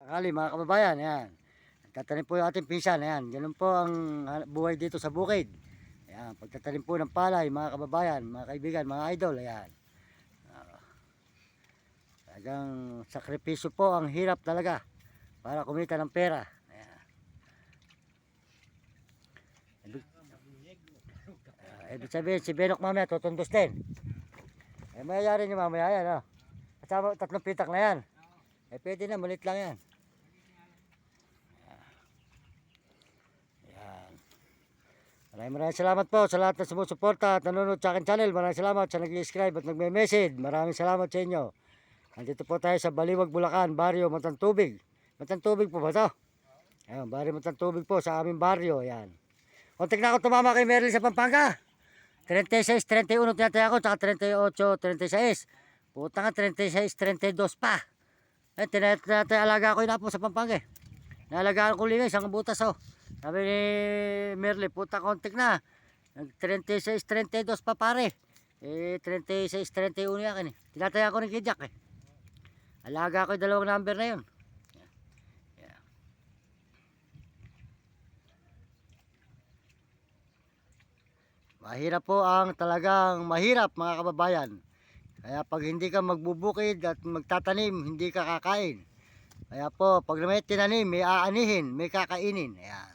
Sakali mga kababayan, ayan. Tatanim po yung ating pinsan, ayan. Ganun po ang buhay dito sa bukid. Ayan, pagtatanim po ng palay, mga kababayan, mga kaibigan, mga idol, ayan. Talagang sakripisyo po, ang hirap talaga para kumita ng pera. Ayan. Ibig sabihin, si Benok mamaya tutundos din. Mayayari nyo mamaya yan, oh. Kasama, 3 pitak na yan. Pwede na, malit lang yan. Ayan. Maraming salamat po sa lahat na sumusuporta at nanonood sa akin channel. Maraming salamat sa nag-subscribe at nagme-message. Maraming salamat sa inyo. Nandito po tayo sa Baliwag, Bulacan, Baryo Matantubig. Matantubig po ba ito? Ayan, Baryo Matantubig po sa aming baryo. Ayan. Kontik na ako tumama kay Merlin sa Pampanga. 36, 31 tinataya ko, tsaka 38, 36. Puta nga, 36, 32 pa. Tinataya alaga ko yun po sa Pampanga. Naalagaan ko lingay, isang butas oh. Sabi ni Merle, puta kontik na. 36, 32 pa pare. 36, 31 yakin eh. Tinataya ko rin kay Jack eh. Alaga ko yung 2 number na yun. Yeah. Mahirap po ang talagang mahirap mga kababayan. Kaya pag hindi ka magbubukid at magtatanim, hindi ka kakain. Kaya po, pag may tinanim, may aanihin, may kakainin. Ayan.